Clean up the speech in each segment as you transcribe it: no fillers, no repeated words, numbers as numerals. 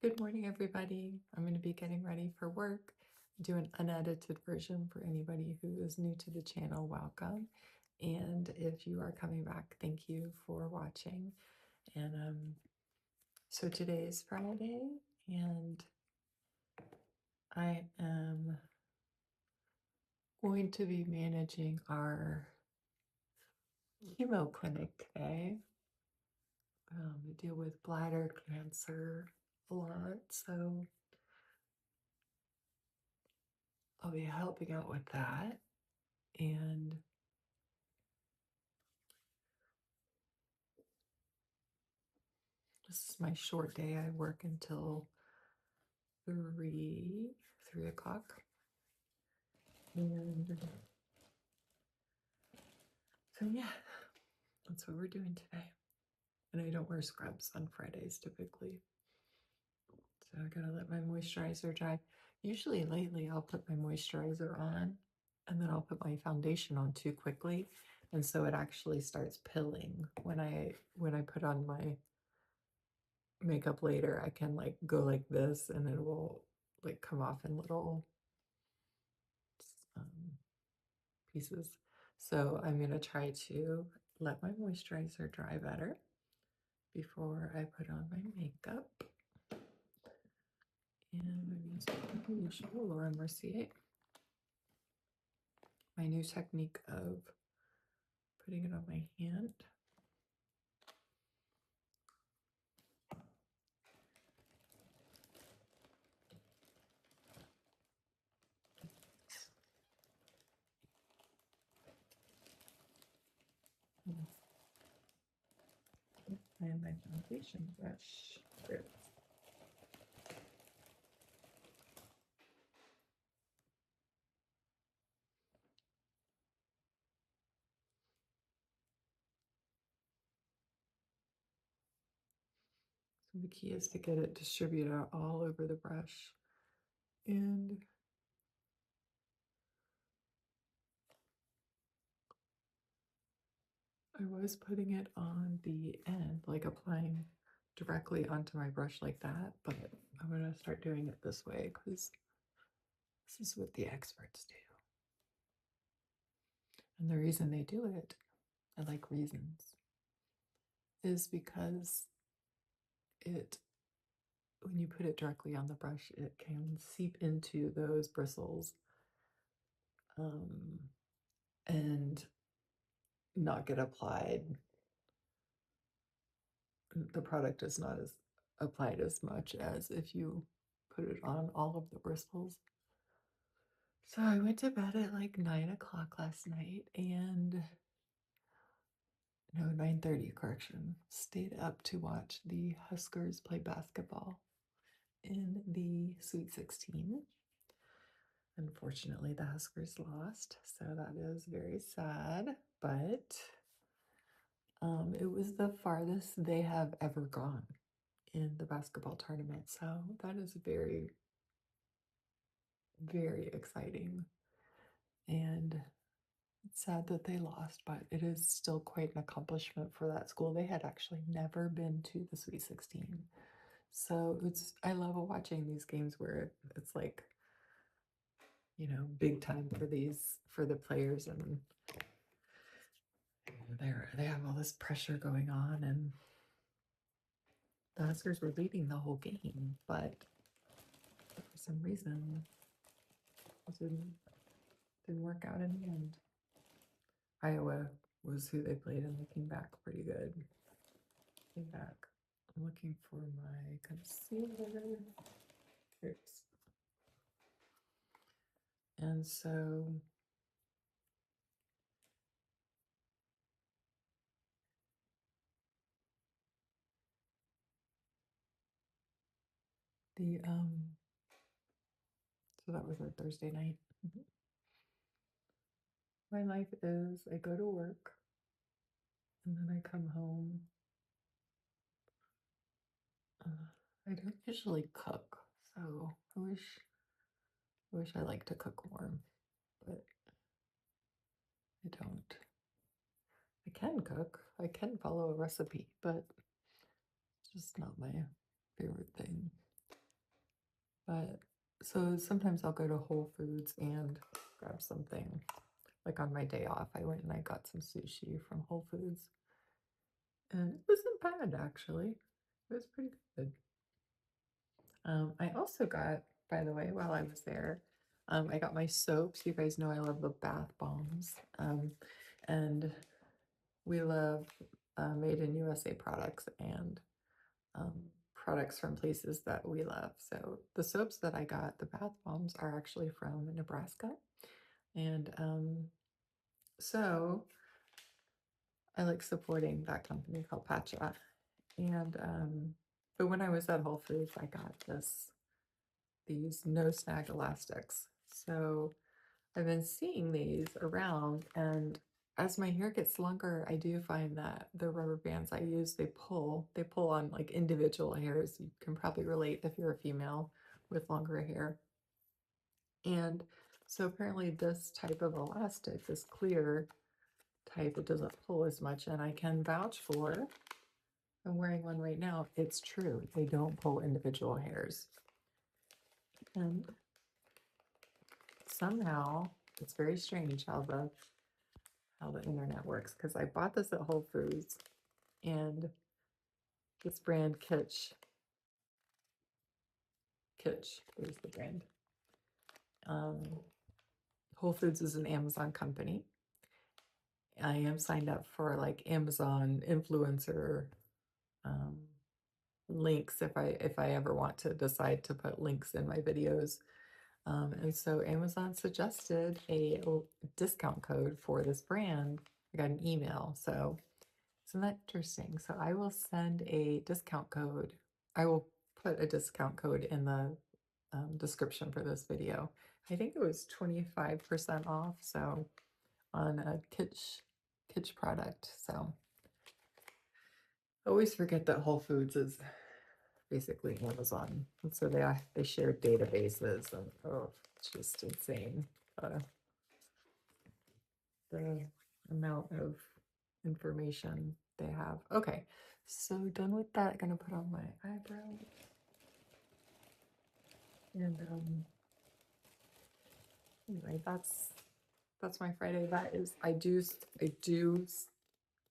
Good morning, everybody. I'm going to be getting ready for work. Do an unedited version for anybody who is new to the channel. Welcome. And if you are coming back, thank you for watching. And so today is Friday, and I am going to be managing our chemo clinic today. We deal with bladder cancer a lot, so I'll be helping out with that. And this is my short day. I work until 3 o'clock. And so, yeah, that's what we're doing today. And I don't wear scrubs on Fridays typically. So I gotta let my moisturizer dry. Usually lately I'll put my moisturizer on and then I'll put my foundation on too quickly. And so it actually starts pilling when I put on my makeup later. I can like go like this and it will like come off in little um, pieces. So I'm going to try to let my moisturizer dry better before I put on my makeup. And I'm using the usual Laura Mercier. My new technique of putting it on my hand. And my foundation brush. There. So the key is to get it distributed out all over the brush. And I was putting it on the end, like applying directly onto my brush like that, but I'm going to start doing it this way because this is what the experts do. And the reason they do it, I like reasons, is because when you put it directly on the brush, it can seep into those bristles and not get applied. The product is not as applied as much as if you put it on all of the bristles. So I went to bed at like 9 o'clock last night and no, 9:30, correction. Stayed up to watch the Huskers play basketball in the Sweet 16. Unfortunately, the Huskers lost, so that is very sad, but it was the farthest they have ever gone in the basketball tournament, so that is very, very exciting. And it's sad that they lost, but it is still quite an accomplishment for that school. They had actually never been to the Sweet 16. So I love watching these games where it's like, big time for the players, and they have all this pressure going on, and the Huskers were leading the whole game, but for some reason it didn't work out in the end. Iowa was who they played, and they came back pretty good. Came back. I'm looking for my concealer. Here it is. And so the so that was our Thursday night. My life is I go to work and then I come home. I don't usually cook, so I wish I liked to cook more, but I don't. I can cook. I can follow a recipe, but it's just not my favorite thing. But so sometimes I'll go to Whole Foods and grab something. Like on my day off, I went and I got some sushi from Whole Foods. And it wasn't bad actually. It was pretty good. I also got, by the way, while I was there, I got my soaps. You guys know I love the bath bombs. And we love made in USA products and um, products from places that we love. So the soaps that I got, the bath bombs, are actually from Nebraska. And so I like supporting that company called Patcha. And but when I was at Whole Foods, I got these no snag elastics. So I've been seeing these around, and as my hair gets longer, I do find that the rubber bands I use, they pull on like individual hairs. You can probably relate if you're a female with longer hair. And so apparently this type of elastic, this clear type, it doesn't pull as much, and I can vouch for, I'm wearing one right now, it's true. They don't pull individual hairs. And somehow, it's very strange how the internet works, because I bought this at Whole Foods, and this brand Kitsch, there's the brand. Whole Foods is an Amazon company. I am signed up for like Amazon influencer um, links if I ever want to decide to put links in my videos. And so Amazon suggested a discount code for this brand. I got an email, so isn't that interesting? So I will send a discount code. I will put a discount code in the description for this video. I think it was 25% off, so on a Kitsch product. So I always forget that Whole Foods is basically Amazon, and so they share databases, and oh, it's just insane. The amount of information they have. Okay, so done with that. Gonna put on my eyebrow. And anyway, that's my Friday. That is, I do,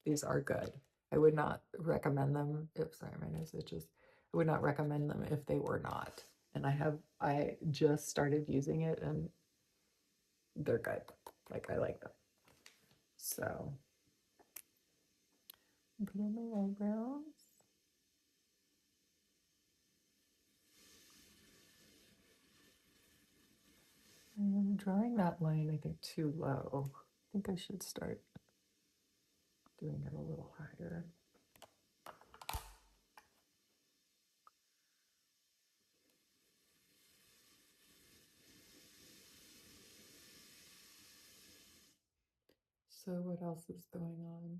these are good. I would not recommend them if, sorry, my nose itches. I would not recommend them if they were not. And I just started using it and they're good. Like, I like them. So, put on my eyebrows. I'm drawing that line, I think, too low. I think I should start doing it a little higher. So what else is going on?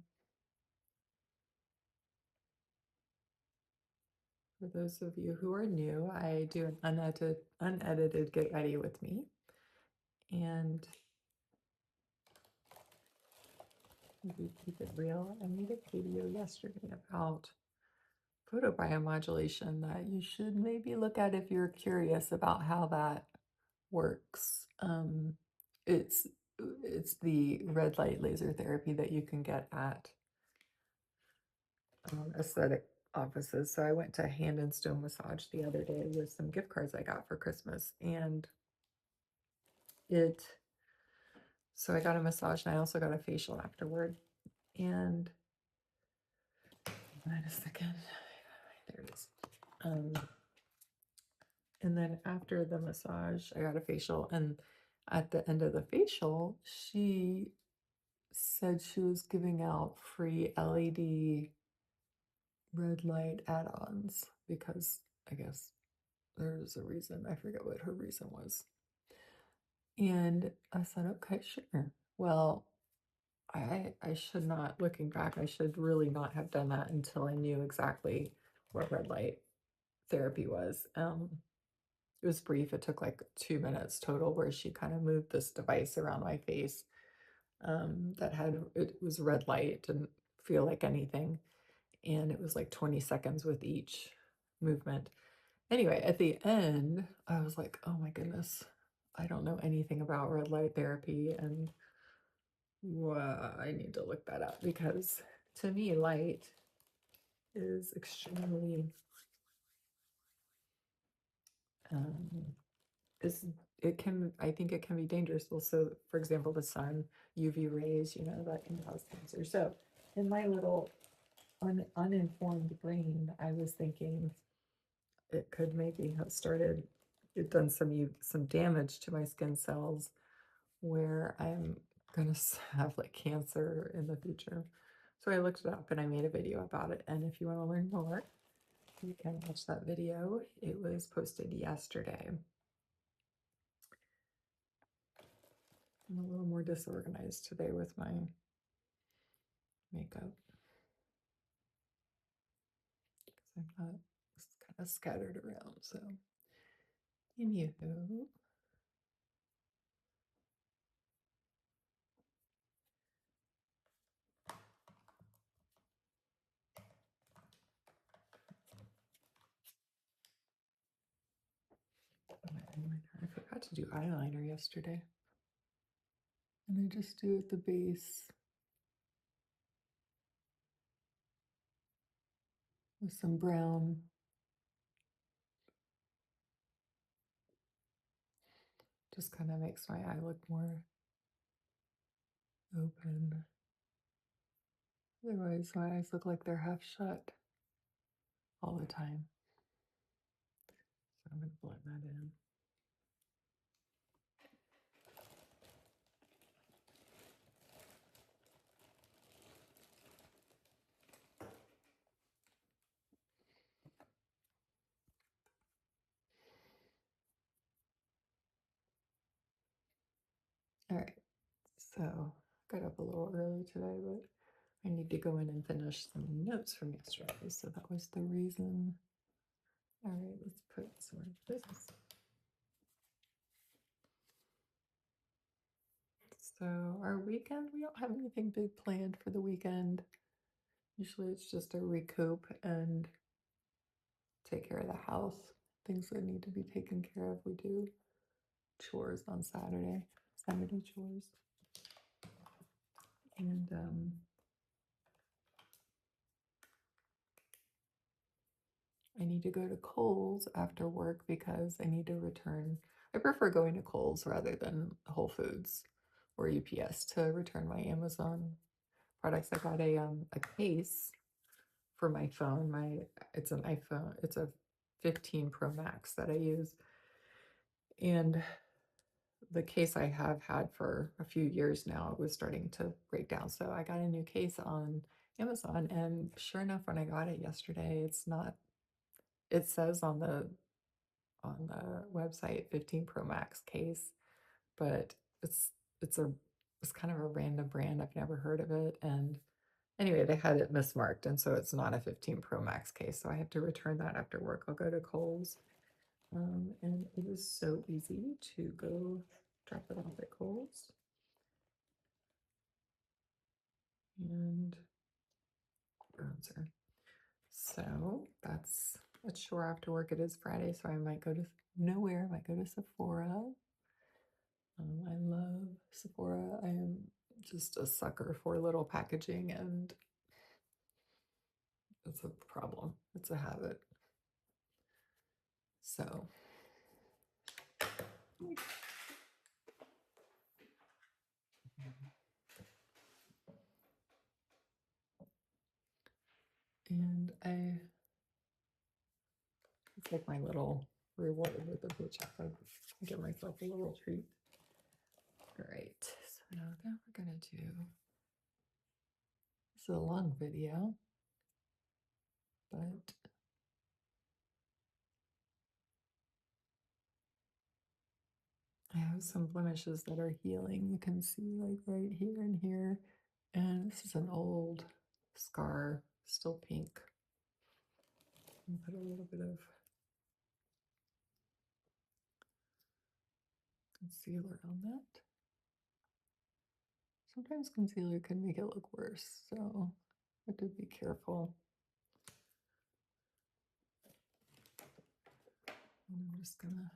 For those of you who are new, I do an unedited Get Ready with me. And we keep it real. I made a video yesterday about photobiomodulation that you should maybe look at if you're curious about how that works. It's the red light laser therapy that you can get at aesthetic offices. So I went to Hand and Stone Massage the other day with some gift cards I got for Christmas, and so I got a massage and I also got a facial afterward. And wait a second, there it is. And then after the massage, I got a facial, and at the end of the facial, she said she was giving out free LED red light add-ons because I guess there's a reason. I forget what her reason was. And I said, okay, sure. Well, I should not, looking back, I should really not have done that until I knew exactly what red light therapy was. It was brief. It took like 2 minutes total, where she kind of moved this device around my face that it was red light. It didn't feel like anything. And it was like 20 seconds with each movement. Anyway, at the end, I was like, oh my goodness, I don't know anything about red light therapy, and I need to look that up because to me, light is extremely um, is it can I think it can be dangerous. Also, for example, the sun, UV rays, that can cause cancer. So, in my little uninformed brain, I was thinking it could maybe have it done some damage to my skin cells where I'm gonna have like cancer in the future. So I looked it up and I made a video about it. And if you want to learn more, you can watch that video. It was posted yesterday. I'm a little more disorganized today with my makeup because I'm not kind of scattered around. So, anywho, I forgot to do eyeliner yesterday. And I just do at the base with some brown. Just kind of makes my eye look more open. Otherwise, my eyes look like they're half shut all the time. So I'm going to blend that in. All right, so got up a little early today, but I need to go in and finish some notes from yesterday. So that was the reason. All right, let's put some of this. So our weekend, we don't have anything big planned for the weekend. Usually it's just a recoup and take care of the house. Things that need to be taken care of, we do chores on Saturday chores. And I need to go to Kohl's after work because I need to return. I prefer going to Kohl's rather than Whole Foods or UPS to return my Amazon products. I got a case for my phone. It's an iPhone. It's a 15 Pro Max that I use, and the case I have had for a few years now was starting to break down. So I got a new case on Amazon, and sure enough, when I got it yesterday, it's not. It says on the website 15 Pro Max case, but it's a it's kind of a random brand. I've never heard of it, and anyway, they had it mismarked, and so it's not a 15 Pro Max case. So I have to return that after work. I'll go to Kohl's, and it is so easy to go drop it off at Kohl's. And bronzer. So that's a chore after work. It is Friday, so I might go to nowhere. I might go to Sephora. I love Sephora. I am just a sucker for little packaging, and it's a problem. It's a habit. So, and it's like my little reward with the paycheck. I give myself a little treat. All right, so now we're gonna do. This is a long video, but I have some blemishes that are healing. You can see like right here and here. And this is an old scar, still pink. And put a little bit of concealer on that. Sometimes concealer can make it look worse, so I have to be careful. just gonna.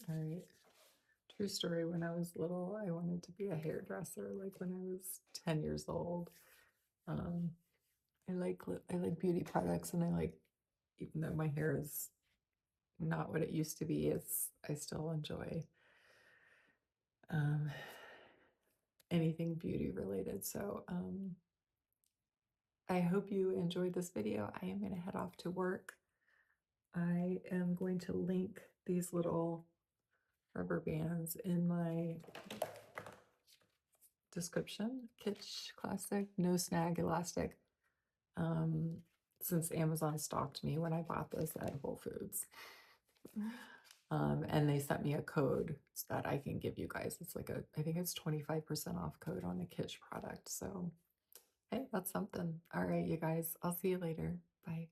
All right. True story. When I was little, I wanted to be a hairdresser. Like when I was 10 years old. Um, I like beauty products, and I like, even though my hair is not what it used to be, I still enjoy um, anything beauty related. So I hope you enjoyed this video. I am going to head off to work. I am going to link these little rubber bands in my description. Kitsch Classic, no snag elastic. Um, since Amazon stalked me when I bought this at Whole Foods. And they sent me a code so that I can give you guys. It's like I think it's 25% off code on the Kitsch product. So, hey, that's something. All right, you guys, I'll see you later. Bye.